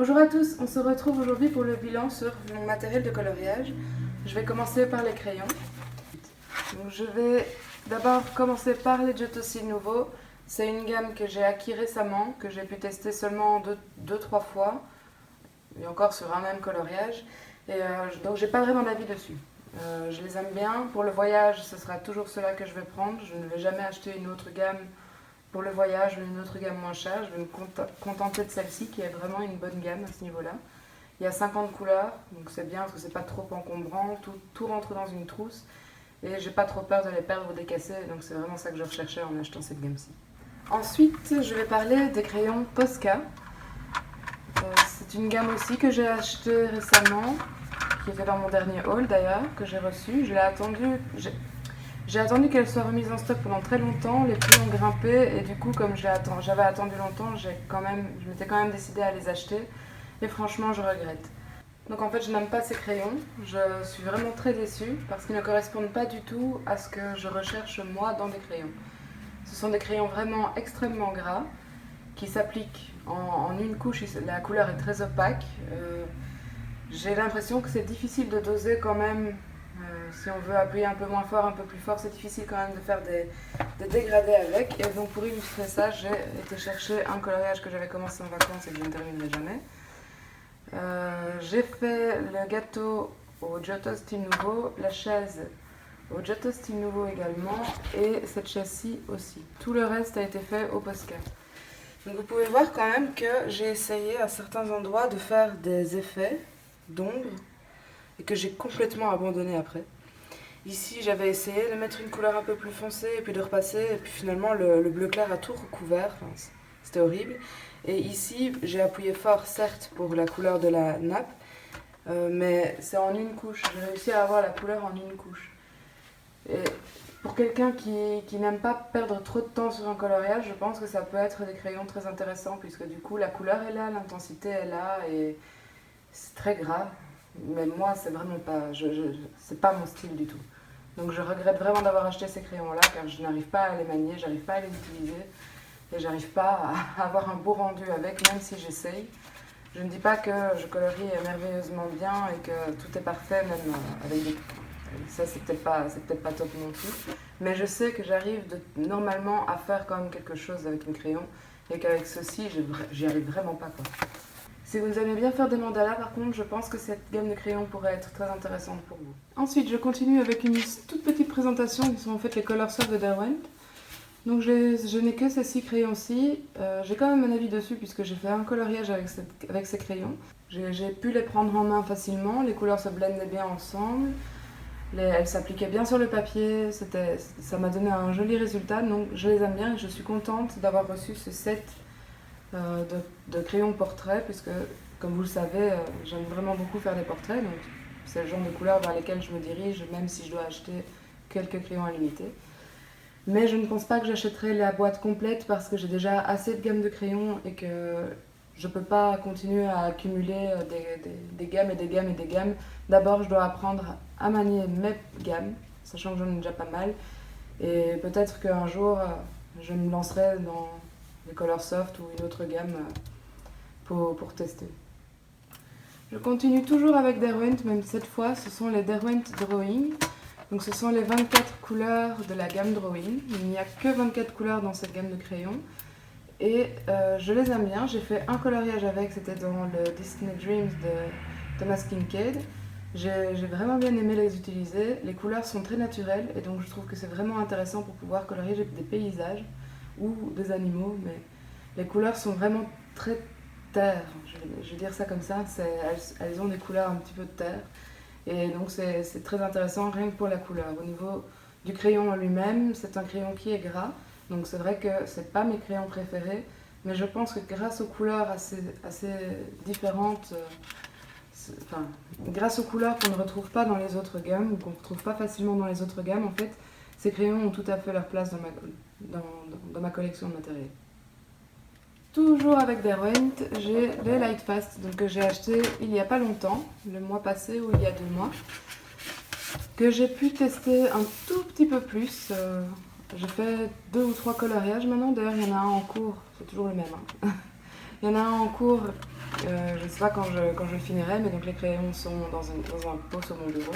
Bonjour à tous, on se retrouve aujourd'hui pour le bilan sur mon matériel de coloriage. Je vais commencer par les crayons. Donc, je vais d'abord commencer par les Giotto Nouveau. C'est une gamme que j'ai acquis récemment, que j'ai pu tester seulement 2-3 fois, et encore sur un même coloriage. Donc j'ai pas vraiment d'avis dessus. Je les aime bien. Pour le voyage, ce sera toujours cela que je vais prendre. Je ne vais jamais acheter une autre gamme pour le voyage, une autre gamme moins chère. Je vais me contenter de celle-ci qui est vraiment une bonne gamme à ce niveau-là. Il y a 50 couleurs, donc c'est bien parce que c'est pas trop encombrant. Tout rentre dans une trousse et j'ai pas trop peur de les perdre ou de les casser. Donc c'est vraiment ça que je recherchais en achetant cette gamme-ci. Ensuite, je vais parler des crayons Posca. C'est une gamme aussi que j'ai achetée récemment, qui était dans mon dernier haul d'ailleurs, que j'ai reçu. J'ai attendu qu'elle soit remise en stock pendant très longtemps, les prix ont grimpé et du coup comme j'avais attendu longtemps, je m'étais quand même décidée à les acheter et franchement je regrette. Donc en fait je n'aime pas ces crayons, je suis vraiment très déçue parce qu'ils ne correspondent pas du tout à ce que je recherche moi dans des crayons. Ce sont des crayons vraiment extrêmement gras qui s'appliquent en une couche, la couleur est très opaque. J'ai l'impression que c'est difficile de doser quand même. Si on veut appuyer un peu moins fort, un peu plus fort, c'est difficile quand même de faire des dégradés avec. Et donc pour illustrer ça, j'ai été chercher un coloriage que j'avais commencé en vacances et que je ne terminerai jamais. J'ai fait le gâteau au Giotto Nouveau, la chaise au Giotto Nouveau également, et cette chaise-ci aussi. Tout le reste a été fait au Posca. Donc vous pouvez voir quand même que j'ai essayé à certains endroits de faire des effets d'ombre et que j'ai complètement abandonné après. Ici, j'avais essayé de mettre une couleur un peu plus foncée et puis de repasser, et puis finalement le bleu clair a tout recouvert, enfin, c'était horrible. Et ici, j'ai appuyé fort, certes, pour la couleur de la nappe, mais c'est en une couche. J'ai réussi à avoir la couleur en une couche. Et pour quelqu'un qui n'aime pas perdre trop de temps sur un coloriage, je pense que ça peut être des crayons très intéressants, puisque du coup, la couleur est là, l'intensité est là, et c'est très gras. Mais moi, c'est vraiment pas, c'est pas mon style du tout. Donc je regrette vraiment d'avoir acheté ces crayons-là, car je n'arrive pas à les manier, j'arrive pas à les utiliser, et j'arrive pas à avoir un beau rendu avec, même si j'essaye. Je ne dis pas que je colorie merveilleusement bien et que tout est parfait, même avec des... Ça, c'est peut-être pas top non plus. Mais je sais que j'arrive normalement à faire quand même quelque chose avec mes crayons, et qu'avec ceci, j'y arrive vraiment pas, quoi. Si vous aimez bien faire des mandalas, par contre, je pense que cette gamme de crayons pourrait être très intéressante pour vous. Ensuite, je continue avec une toute petite présentation qui sont en fait les Color Soft de Derwent. Donc je n'ai que ces 6 crayons-ci. J'ai quand même un avis dessus puisque j'ai fait un coloriage avec ces crayons. J'ai pu les prendre en main facilement, les couleurs se blendaient bien ensemble. Elles s'appliquaient bien sur le papier, ça m'a donné un joli résultat, donc je les aime bien et je suis contente d'avoir reçu ce set de crayons portrait, puisque comme vous le savez, j'aime vraiment beaucoup faire des portraits, donc c'est le genre de couleurs vers lesquelles je me dirige, même si je dois acheter quelques crayons à limiter. Mais je ne pense pas que j'achèterai la boîte complète parce que j'ai déjà assez de gamme de crayons et que je ne peux pas continuer à accumuler des gammes et des gammes et des gammes. D'abord, je dois apprendre à manier mes gammes, sachant que j'en ai déjà pas mal. Et peut-être qu'un jour, je me lancerai dans les Color Soft ou une autre gamme pour tester. Je continue toujours avec Derwent, même cette fois, ce sont les Derwent Drawing. Donc ce sont les 24 couleurs de la gamme Drawing. Il n'y a que 24 couleurs dans cette gamme de crayons. Et je les aime bien. J'ai fait un coloriage avec, c'était dans le Disney Dreams de Thomas Kinkade. J'ai vraiment bien aimé les utiliser. Les couleurs sont très naturelles et donc je trouve que c'est vraiment intéressant pour pouvoir colorier des paysages ou des animaux. Mais les couleurs sont vraiment très terre. Je vais dire ça comme ça. Elles ont des couleurs un petit peu de terre. Et donc c'est très intéressant rien que pour la couleur. Au niveau du crayon en lui-même, c'est un crayon qui est gras. Donc c'est vrai que c'est pas mes crayons préférés. Mais je pense que grâce aux couleurs assez différentes, grâce aux couleurs qu'on ne retrouve pas dans les autres gammes, ou qu'on ne retrouve pas facilement dans les autres gammes, en fait, ces crayons ont tout à fait leur place dans ma collection de matériel. Toujours avec Derwent, j'ai les Light Fast que j'ai acheté il n'y a pas longtemps, le mois passé ou il y a 2 mois, que j'ai pu tester un tout petit peu plus. J'ai fait 2 ou 3 coloriages maintenant, d'ailleurs il y en a un en cours, c'est toujours le même. Il y en a un en cours, je ne sais pas quand je le finirai, mais donc les crayons sont dans un pot sur mon bureau.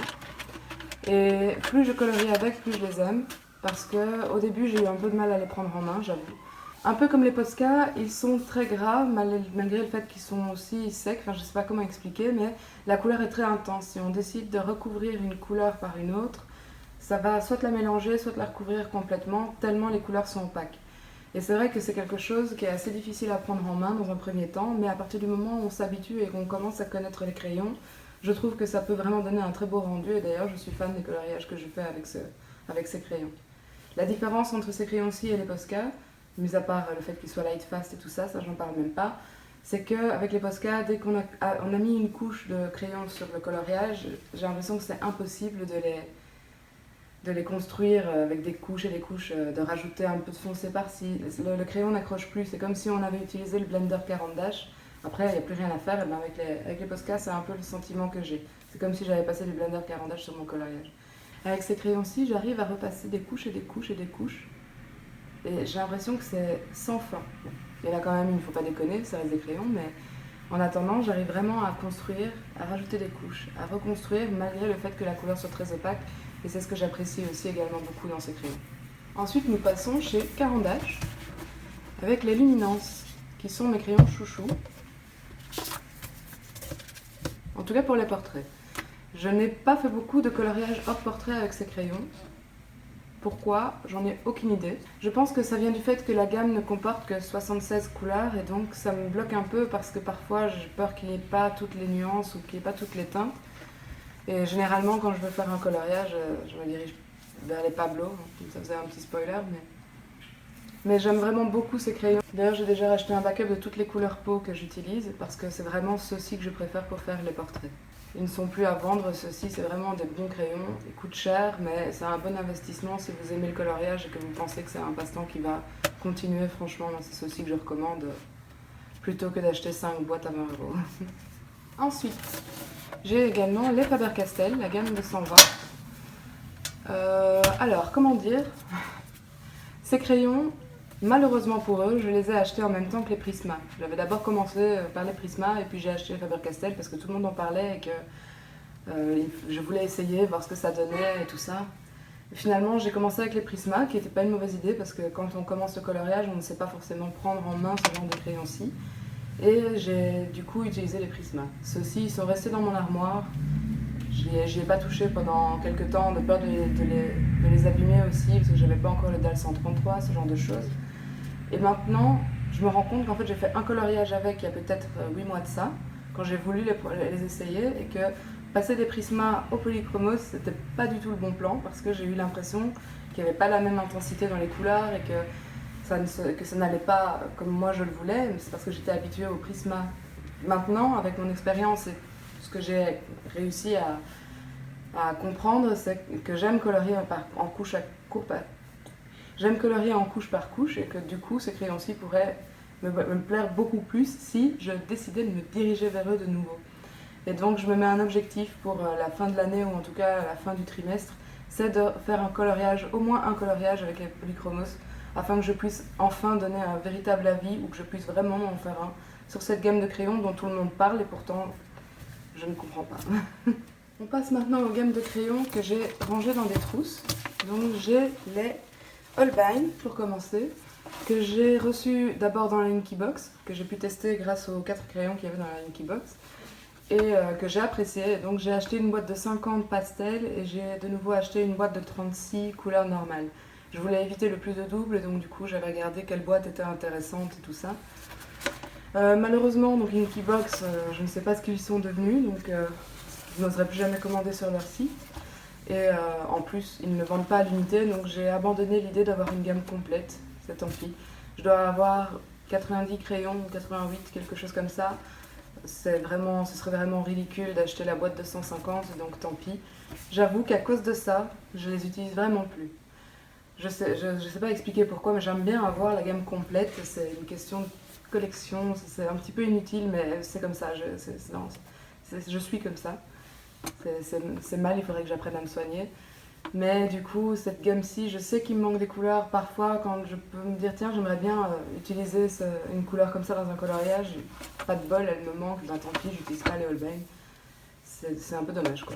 Et plus je colorie avec, plus je les aime, parce qu'au début j'ai eu un peu de mal à les prendre en main, j'avoue. Un peu comme les Posca, ils sont très gras, malgré le fait qu'ils sont aussi secs, enfin je ne sais pas comment expliquer, mais la couleur est très intense. Si on décide de recouvrir une couleur par une autre, ça va soit la mélanger, soit la recouvrir complètement, tellement les couleurs sont opaques. Et c'est vrai que c'est quelque chose qui est assez difficile à prendre en main dans un premier temps, mais à partir du moment où on s'habitue et qu'on commence à connaître les crayons, je trouve que ça peut vraiment donner un très beau rendu. Et d'ailleurs, je suis fan des coloriages que je fais avec ces crayons. La différence entre ces crayons-ci et les Posca, mis à part le fait qu'ils soient light fast et tout ça, ça j'en parle même pas, c'est qu'avec les Posca, dès qu'on a mis une couche de crayon sur le coloriage, j'ai l'impression que c'est impossible de les construire avec des couches et des couches, de rajouter un peu de foncé par-ci. Le crayon n'accroche plus, c'est comme si on avait utilisé le blender Caran d'Ache. Après, il n'y a plus rien à faire, et ben avec les Posca, c'est un peu le sentiment que j'ai. C'est comme si j'avais passé du blender Caran d'Ache sur mon coloriage. Avec ces crayons-ci, j'arrive à repasser des couches et des couches et des couches. Et j'ai l'impression que c'est sans fin. Il y en a quand même, il ne faut pas déconner, ça reste des crayons, mais en attendant, j'arrive vraiment à construire, à rajouter des couches, à reconstruire malgré le fait que la couleur soit très opaque. Et c'est ce que j'apprécie aussi également beaucoup dans ces crayons. Ensuite, nous passons chez Caran d'Ache avec les Luminance, qui sont mes crayons chouchous. En tout cas pour les portraits. Je n'ai pas fait beaucoup de coloriage hors portrait avec ces crayons. Pourquoi? J'en ai aucune idée. Je pense que ça vient du fait que la gamme ne comporte que 76 couleurs et donc ça me bloque un peu parce que parfois j'ai peur qu'il n'y ait pas toutes les nuances ou qu'il n'y ait pas toutes les teintes. Et généralement quand je veux faire un coloriage, je me dirige vers les Pablo, ça faisait un petit spoiler, mais j'aime vraiment beaucoup ces crayons. D'ailleurs j'ai déjà acheté un backup de toutes les couleurs peau que j'utilise parce que c'est vraiment ceux-ci que je préfère pour faire les portraits. Ils ne sont plus à vendre, ceux-ci c'est vraiment des bons crayons, ils coûtent cher mais c'est un bon investissement si vous aimez le coloriage et que vous pensez que c'est un passe-temps qui va continuer. Franchement, c'est ceux-ci que je recommande plutôt que d'acheter 5 boîtes à 20 euros. Ensuite, j'ai également les Faber-Castell, la gamme de 120. Alors, comment dire, ces crayons, malheureusement pour eux, je les ai achetés en même temps que les Prisma. J'avais d'abord commencé par les Prisma et puis j'ai acheté les Faber-Castell parce que tout le monde en parlait et que je voulais essayer, voir ce que ça donnait et tout ça. Et finalement, j'ai commencé avec les Prisma, qui n'était pas une mauvaise idée parce que quand on commence le coloriage, on ne sait pas forcément prendre en main ce genre de crayon-ci. Et j'ai du coup utilisé les Prisma. Ceux-ci, ils sont restés dans mon armoire. J'y ai pas touché pendant quelques temps, de peur de les abîmer aussi, parce que j'avais pas encore le DAL 133, ce genre de choses. Et maintenant, je me rends compte qu'en fait j'ai fait un coloriage avec il y a peut-être 8 mois de ça, quand j'ai voulu les essayer, et que passer des Prisma au polychromos, c'était pas du tout le bon plan, parce que j'ai eu l'impression qu'il n'y avait pas la même intensité dans les couleurs, et que ça n'allait pas comme moi je le voulais, mais c'est parce que j'étais habituée au Prisma. Maintenant, avec mon expérience et ce que j'ai réussi à comprendre, c'est que j'aime colorier en couche par couche et que du coup ces crayons-ci pourraient me plaire beaucoup plus si je décidais de me diriger vers eux de nouveau. Et donc je me mets un objectif pour la fin de l'année ou en tout cas la fin du trimestre, c'est de faire un coloriage, au moins un coloriage avec les polychromos, afin que je puisse enfin donner un véritable avis ou que je puisse vraiment en faire un sur cette gamme de crayons dont tout le monde parle et pourtant je ne comprends pas. On passe maintenant aux gammes de crayons que j'ai rangées dans des trousses. Donc j'ai les Holbein pour commencer, que j'ai reçus d'abord dans la Inky Box, que j'ai pu tester grâce aux 4 crayons qu'il y avait dans la Inky Box, et que j'ai apprécié. Donc j'ai acheté une boîte de 50 pastels et j'ai de nouveau acheté une boîte de 36 couleurs normales. Je voulais éviter le plus de double et donc du coup j'avais regardé quelle boîte était intéressante et tout ça. Malheureusement, donc Inky Box, je ne sais pas ce qu'ils sont devenus, donc je n'oserais plus jamais commander sur leur site. Et en plus, ils ne vendent pas à l'unité, donc j'ai abandonné l'idée d'avoir une gamme complète, c'est tant pis. Je dois avoir 90 crayons, 88, quelque chose comme ça. Ce serait vraiment ridicule d'acheter la boîte de 150, donc tant pis. J'avoue qu'à cause de ça, je les utilise vraiment plus. Je sais pas expliquer pourquoi, mais j'aime bien avoir la gamme complète, c'est une question de collection, c'est un petit peu inutile, mais c'est comme ça, je suis comme ça. C'est mal, il faudrait que j'apprenne à me soigner. Mais du coup, cette gamme-ci, je sais qu'il me manque des couleurs. Parfois, quand je peux me dire, tiens, j'aimerais bien utiliser une couleur comme ça dans un coloriage, pas de bol, elle me manque, ben tant pis, j'utilise pas les Holbein. C'est un peu dommage, quoi.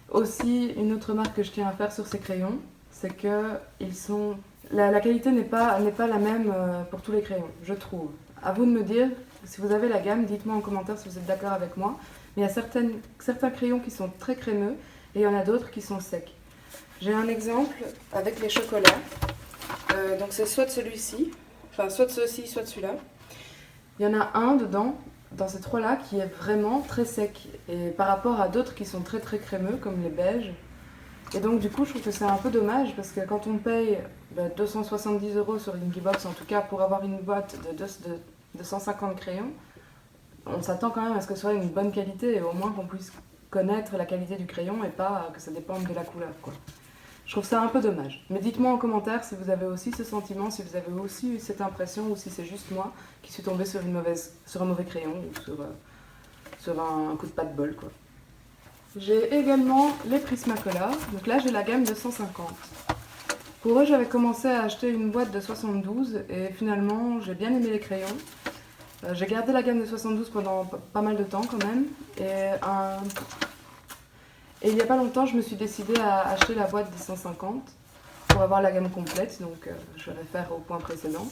Aussi, une autre remarque que je tiens à faire sur ces crayons, c'est que la qualité n'est pas la même pour tous les crayons, je trouve. À vous de me dire, si vous avez la gamme, dites-moi en commentaire si vous êtes d'accord avec moi. Mais il y a certains crayons qui sont très crémeux et il y en a d'autres qui sont secs. J'ai un exemple avec les chocolats. Donc c'est soit de celui-ci, enfin soit de ceci, soit de celui-là. Il y en a un dedans, dans ces trois-là, qui est vraiment très sec. Et par rapport à d'autres qui sont très très crémeux, comme les beiges. Et donc du coup, je trouve que c'est un peu dommage, parce que quand on paye 270 € sur Inkybox, en tout cas pour avoir une boîte de 150 crayons, on s'attend quand même à ce que ce soit une bonne qualité, et au moins qu'on puisse connaître la qualité du crayon, et pas que ça dépende de la couleur, quoi. Je trouve ça un peu dommage. Mais dites-moi en commentaire si vous avez aussi ce sentiment, si vous avez aussi eu cette impression, ou si c'est juste moi qui suis tombée sur un mauvais crayon, ou sur un coup de pas de bol, quoi. J'ai également les Prismacolor. Donc là, j'ai la gamme de 150. Pour eux, j'avais commencé à acheter une boîte de 72 et finalement, j'ai bien aimé les crayons. J'ai gardé la gamme de 72 pendant pas mal de temps quand même. Et il n'y a pas longtemps, je me suis décidée à acheter la boîte des 150 pour avoir la gamme complète. Donc je réfère au point précédent.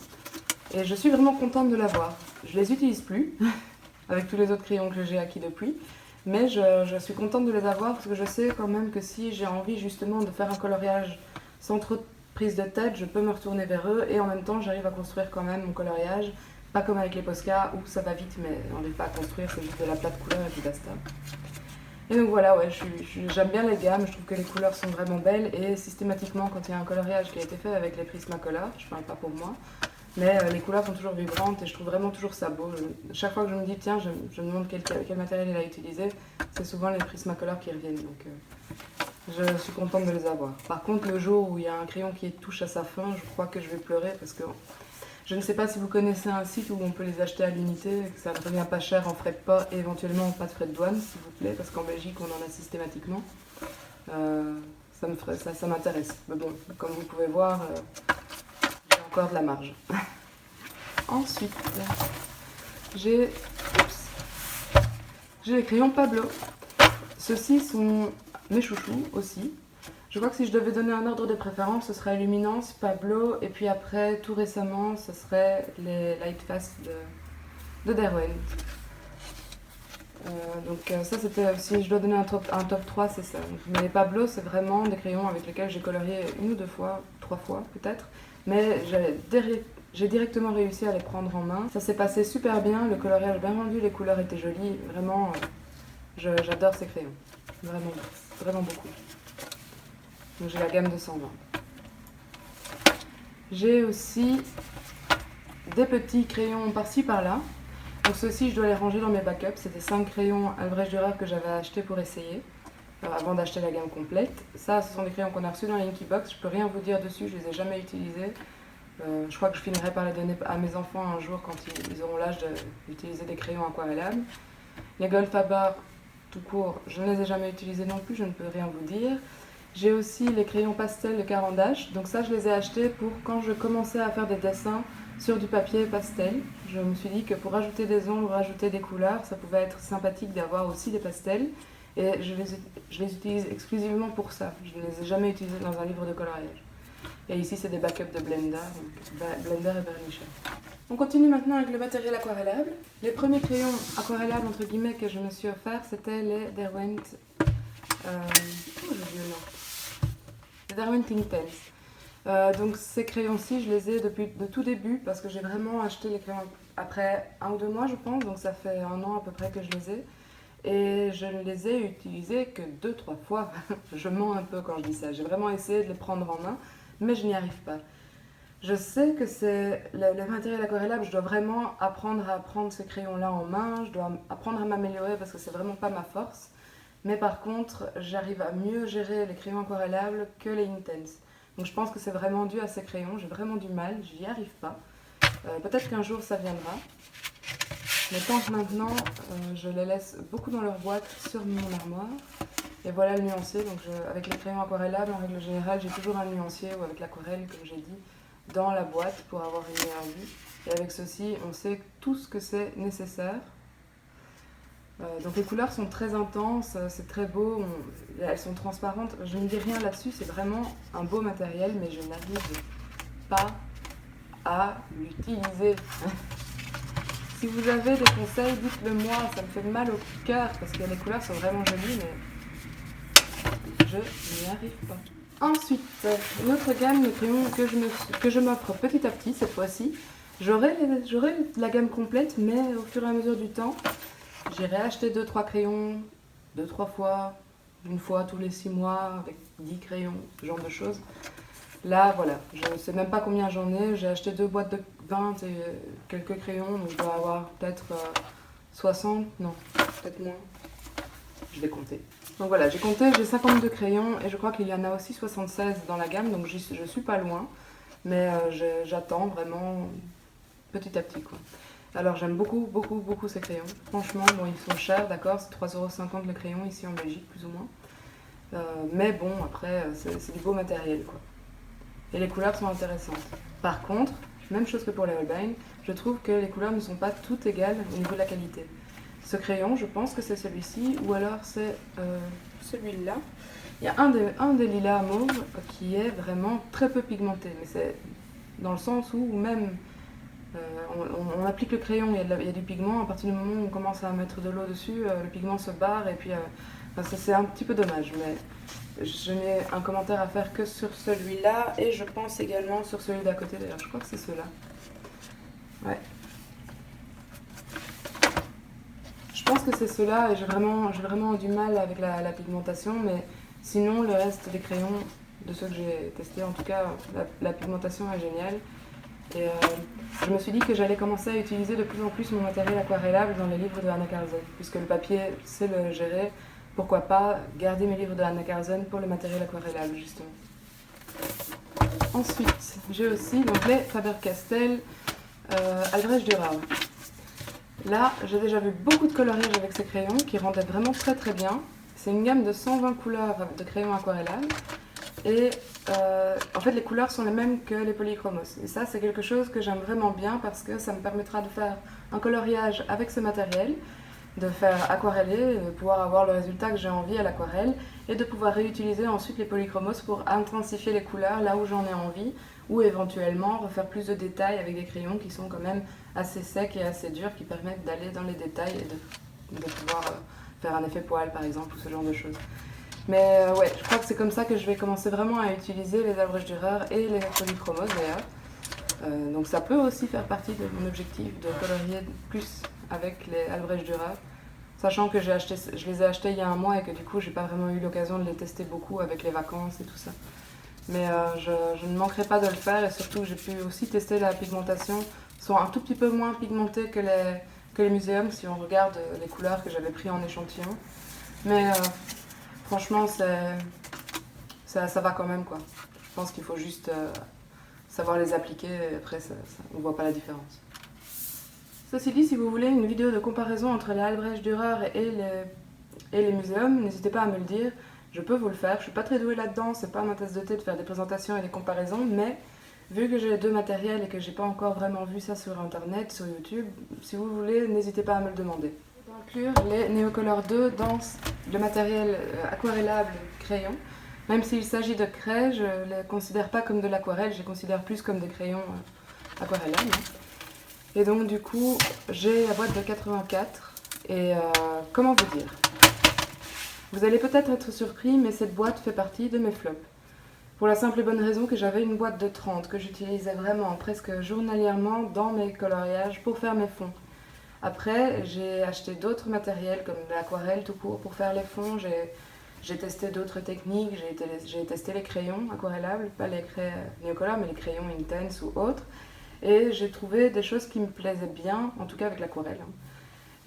Et je suis vraiment contente de l'avoir. Je les utilise plus, avec tous les autres crayons que j'ai acquis depuis. Mais je suis contente de les avoir parce que je sais quand même que si j'ai envie justement de faire un coloriage sans trop de prise de tête, je peux me retourner vers eux et en même temps j'arrive à construire quand même mon coloriage. Pas comme avec les Posca où ça va vite mais on n'arrive pas à construire, c'est juste de la plate couleur et puis basta. Et donc voilà, ouais, j'aime bien les gammes, je trouve que les couleurs sont vraiment belles et systématiquement quand il y a un coloriage qui a été fait avec les Prismacolor, je parle pas pour moi, mais les couleurs sont toujours vibrantes et je trouve vraiment toujours ça beau. Chaque fois que je me dis tiens, je me demande quel matériel il a utilisé, c'est souvent les Prismacolor qui reviennent, donc je suis contente de les avoir. Par contre, le jour où il y a un crayon qui touche à sa fin, je crois que je vais pleurer parce que je ne sais pas si vous connaissez un site où on peut les acheter à l'unité, que ça ne revient pas cher en frais de port et éventuellement pas de frais de douane, s'il vous plaît, parce qu'en Belgique on en a systématiquement. Ça m'intéresse. Mais bon, comme vous pouvez voir, j'ai encore de la marge. Ensuite, j'ai les crayons Pablo. Ceux-ci sont mes chouchous aussi. Je crois que si je devais donner un ordre de préférence, ce serait Luminance, Pablo, et puis après, tout récemment, ce serait les Lightfast de Derwent. Donc ça c'était, si je dois donner un top 3, c'est ça. Mais les Pablo, c'est vraiment des crayons avec lesquels j'ai colorié une ou deux fois, 3 fois peut-être, mais j'ai directement réussi à les prendre en main. Ça s'est passé super bien, le coloriage bien rendu, les couleurs étaient jolies, vraiment, j'adore ces crayons, vraiment, vraiment beaucoup. Donc j'ai la gamme de 120. J'ai aussi des petits crayons par-ci par-là. Donc ceux-ci, je dois les ranger dans mes backups. C'était 5 crayons Albrecht Dürer que j'avais acheté pour essayer, avant d'acheter la gamme complète. Ça, ce sont des crayons qu'on a reçus dans l'Inkybox. Je peux rien vous dire dessus, je les ai jamais utilisés. Je crois que je finirai par les donner à mes enfants un jour quand ils auront l'âge d'utiliser des crayons aquarellables. Les Goldfaber, tout court, je ne les ai jamais utilisés non plus, je ne peux rien vous dire. J'ai aussi les crayons pastel de Caran d'Ache, donc ça je les ai achetés pour quand je commençais à faire des dessins sur du papier pastel. Je me suis dit que pour rajouter des ombres, rajouter des couleurs, ça pouvait être sympathique d'avoir aussi des pastels. Et je les utilise exclusivement pour ça, je ne les ai jamais utilisés dans un livre de coloriage. Et ici c'est des backups de Blender, donc Blender et Burnisher. On continue maintenant avec le matériel aquarellable. Les premiers crayons aquarellables entre guillemets que je me suis offert, c'était les Derwent... j'ai oublié le nom. Les Derwent Inktense. Donc ces crayons-ci, je les ai depuis le tout début parce que j'ai vraiment acheté les crayons après 1 ou 2 mois je pense, donc ça fait 1 an à peu près que je les ai. Et je ne les ai utilisés que 2-3 fois. Je mens un peu quand je dis ça. J'ai vraiment essayé de les prendre en main, mais je n'y arrive pas. Je sais que c'est le matériel aquarellable, je dois vraiment apprendre à prendre ces crayons-là en main, je dois apprendre à m'améliorer parce que c'est vraiment pas ma force. Mais par contre, j'arrive à mieux gérer les crayons aquarellables que les Inktense. Donc je pense que c'est vraiment dû à ces crayons, j'ai vraiment du mal, j'y arrive pas. Peut-être qu'un jour ça viendra. Mais tant que maintenant, je les laisse beaucoup dans leur boîte sur mon armoire. Et voilà le nuancier. Donc avec les crayons aquarellables, en règle générale, j'ai toujours un nuancier ou avec l'aquarelle, comme j'ai dit, dans la boîte pour avoir une meilleure vue. Et avec ceci, on sait tout ce que c'est nécessaire. Donc les couleurs sont très intenses, c'est très beau, elles sont transparentes. Je ne dis rien là-dessus, c'est vraiment un beau matériel, mais je n'arrive pas à l'utiliser. Si vous avez des conseils, dites-le moi, ça me fait mal au cœur parce que les couleurs sont vraiment jolies, mais je n'y arrive pas. Ensuite, une autre gamme de crayons que je m'offre petit à petit cette fois-ci. J'aurai la gamme complète, mais au fur et à mesure du temps, j'irai acheter 2-3 crayons, 2-3 fois, une fois tous les 6 mois, avec 10 crayons, ce genre de choses. Là, voilà, je ne sais même pas combien j'en ai. J'ai acheté 2 boîtes de 20 et quelques crayons, donc je dois avoir peut-être 60, non, peut-être moins. Je vais compter. Donc voilà, j'ai compté, j'ai 52 crayons et je crois qu'il y en a aussi 76 dans la gamme, donc je suis pas loin. Mais j'attends vraiment petit à petit, quoi. Alors j'aime beaucoup, beaucoup, beaucoup ces crayons. Franchement, bon, ils sont chers, d'accord, c'est 3,50 € le crayon ici en Belgique, plus ou moins. Mais bon, après, c'est du beau matériel, quoi. Et les couleurs sont intéressantes. Par contre, même chose que pour les Holbein, je trouve que les couleurs ne sont pas toutes égales au niveau de la qualité. Ce crayon, je pense que c'est celui-ci, ou alors c'est celui-là. Il y a un des lilas mauve qui est vraiment très peu pigmenté, mais c'est dans le sens où même on applique le crayon, il y a du pigment, à partir du moment où on commence à mettre de l'eau dessus, le pigment se barre et puis c'est un petit peu dommage. Mais je n'ai un commentaire à faire que sur celui-là et je pense également sur celui d'à côté, d'ailleurs je crois que c'est ceux-là. Ouais. Je pense que c'est ceux-là et j'ai vraiment du mal avec la pigmentation, mais sinon le reste des crayons, de ceux que j'ai testés en tout cas, la pigmentation est géniale. Et je me suis dit que j'allais commencer à utiliser de plus en plus mon matériel aquarellable dans les livres de Anna Carlsen, puisque le papier sait le gérer. Pourquoi pas garder mes livres de Anna Carlsen pour le matériel aquarellable, justement. Ensuite, j'ai aussi donc, les Faber-Castell Albrecht Dürer. Là, j'ai déjà vu beaucoup de coloriage avec ces crayons qui rendaient vraiment très très bien. C'est une gamme de 120 couleurs de crayons aquarellables. Et en fait, les couleurs sont les mêmes que les polychromos. Et ça, c'est quelque chose que j'aime vraiment bien parce que ça me permettra de faire un coloriage avec ce matériel, de faire aquareller, de pouvoir avoir le résultat que j'ai envie à l'aquarelle et de pouvoir réutiliser ensuite les polychromos pour intensifier les couleurs là où j'en ai envie ou éventuellement refaire plus de détails avec des crayons qui sont quand même assez secs et assez durs qui permettent d'aller dans les détails et de pouvoir faire un effet poil par exemple ou ce genre de choses. Mais ouais, je crois que c'est comme ça que je vais commencer vraiment à utiliser les Albrecht Dürer et les polychromos d'ailleurs. Donc ça peut aussi faire partie de mon objectif de colorier plus avec les Albrecht Dürer, sachant que je les ai achetés il y a un mois et que du coup j'ai pas vraiment eu l'occasion de les tester beaucoup avec les vacances et tout ça. Mais je ne manquerai pas de le faire et surtout j'ai pu aussi tester la pigmentation. Ils sont un tout petit peu moins pigmentés que les muséums si on regarde les couleurs que j'avais pris en échantillon. Mais franchement, ça va quand même, quoi. Je pense qu'il faut juste savoir les appliquer et après, on ne voit pas la différence. Ceci dit, si vous voulez une vidéo de comparaison entre les Albrecht Dürer et les muséums, n'hésitez pas à me le dire. Je peux vous le faire. Je ne suis pas très douée là-dedans, c'est pas ma tasse de thé de faire des présentations et des comparaisons, mais vu que j'ai les deux matériels et que j'ai pas encore vraiment vu ça sur internet, sur YouTube, si vous voulez, n'hésitez pas à me le demander. Inclure les Neocolor 2 dans le matériel aquarellable crayon. Même s'il s'agit de craie, je ne les considère pas comme de l'aquarelle, je les considère plus comme des crayons aquarellables. Et donc du coup, j'ai la boîte de 84 et comment vous dire? Vous allez peut-être être surpris, mais cette boîte fait partie de mes flops. Pour la simple et bonne raison que j'avais une boîte de 30 que j'utilisais vraiment presque journalièrement dans mes coloriages pour faire mes fonds. Après, j'ai acheté d'autres matériels comme de l'aquarelle tout court pour faire les fonds. J'ai testé d'autres techniques, j'ai testé les crayons aquarellables, pas les craies Neocolor, mais les crayons Intense ou autres. Et j'ai trouvé des choses qui me plaisaient bien, en tout cas avec l'aquarelle.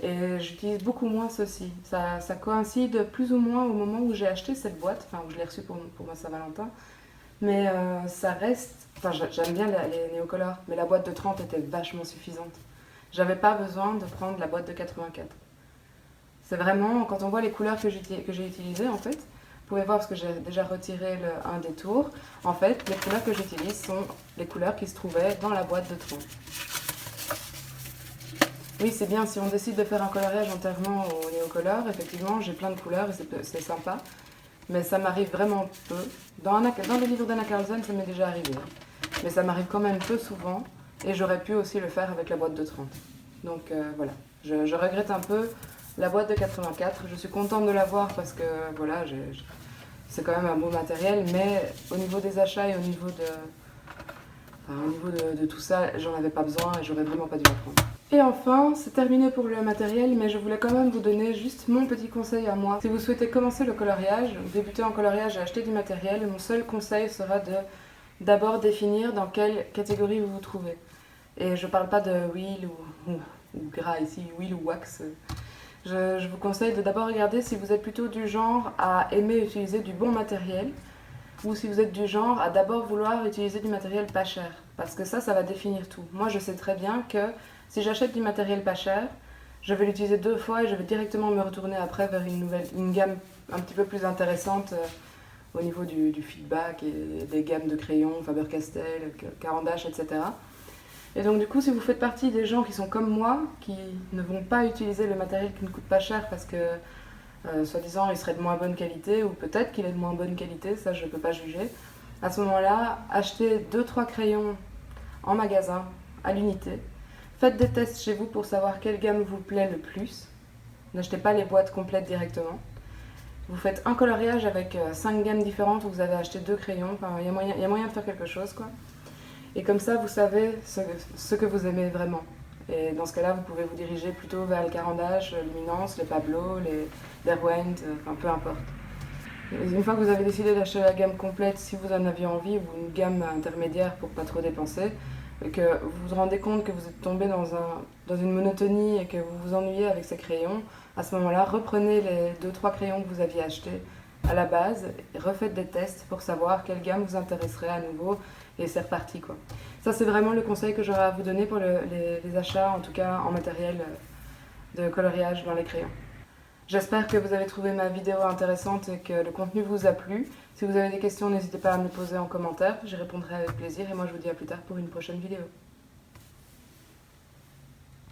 Et j'utilise beaucoup moins ceci. Ça coïncide plus ou moins au moment où j'ai acheté cette boîte, enfin où je l'ai reçue pour ma Saint-Valentin. Mais ça reste... Enfin, j'aime bien les Neocolor, mais la boîte de 30 était vachement suffisante. J'avais pas besoin de prendre la boîte de 84. C'est vraiment, quand on voit les couleurs que j'ai utilisées en fait, vous pouvez voir parce que j'ai déjà retiré un des tours. En fait, les couleurs que j'utilise sont les couleurs qui se trouvaient dans la boîte de 30. Oui, c'est bien, si on décide de faire un coloriage entièrement au néocolor, effectivement, j'ai plein de couleurs et c'est sympa. Mais ça m'arrive vraiment peu. Dans les livres d'Anna Carlson, ça m'est déjà arrivé. Mais ça m'arrive quand même peu souvent. Et j'aurais pu aussi le faire avec la boîte de 30. Donc voilà, je regrette un peu la boîte de 84. Je suis contente de l'avoir parce que voilà, c'est quand même un beau matériel. Mais au niveau des achats et au niveau de tout ça, j'en avais pas besoin et j'aurais vraiment pas dû la prendre. Et enfin, c'est terminé pour le matériel, mais je voulais quand même vous donner juste mon petit conseil à moi. Si vous souhaitez commencer le coloriage, débuter en coloriage et acheter du matériel, mon seul conseil sera de d'abord définir dans quelle catégorie vous vous trouvez. Et je parle pas de huile ou gras ici, huile ou wax. Je vous conseille de d'abord regarder si vous êtes plutôt du genre à aimer utiliser du bon matériel ou si vous êtes du genre à d'abord vouloir utiliser du matériel pas cher. Parce que ça va définir tout. Moi, je sais très bien que si j'achète du matériel pas cher, je vais l'utiliser 2 fois et je vais directement me retourner après vers une gamme un petit peu plus intéressante au niveau du feedback et des gammes de crayons, Faber-Castell, Caran d'Ache, etc. Et donc du coup, si vous faites partie des gens qui sont comme moi, qui ne vont pas utiliser le matériel qui ne coûte pas cher parce que soi-disant il serait de moins bonne qualité, ou peut-être qu'il est de moins bonne qualité, ça je ne peux pas juger, à ce moment-là, achetez 2-3 crayons en magasin, à l'unité. Faites des tests chez vous pour savoir quelle gamme vous plaît le plus. N'achetez pas les boîtes complètes directement. Vous faites un coloriage avec 5 gammes différentes où vous avez acheté 2 crayons. Enfin, il y a moyen de faire quelque chose, quoi. Et comme ça, vous savez ce que vous aimez vraiment. Et dans ce cas-là, vous pouvez vous diriger plutôt vers les Caran d'Ache, Luminance, les Pablo, les Derwent, enfin peu importe. Une fois que vous avez décidé d'acheter la gamme complète, si vous en aviez envie, ou une gamme intermédiaire pour pas trop dépenser, et que vous vous rendez compte que vous êtes tombé dans une monotonie et que vous vous ennuyez avec ces crayons, à ce moment-là, reprenez les 2-3 crayons que vous aviez achetés à la base et refaites des tests pour savoir quelle gamme vous intéresserait à nouveau et c'est reparti, quoi. Ça, c'est vraiment le conseil que j'aurais à vous donner pour les achats, en tout cas en matériel de coloriage dans les crayons. J'espère que vous avez trouvé ma vidéo intéressante et que le contenu vous a plu. Si vous avez des questions, n'hésitez pas à me les poser en commentaire, j'y répondrai avec plaisir et moi je vous dis à plus tard pour une prochaine vidéo.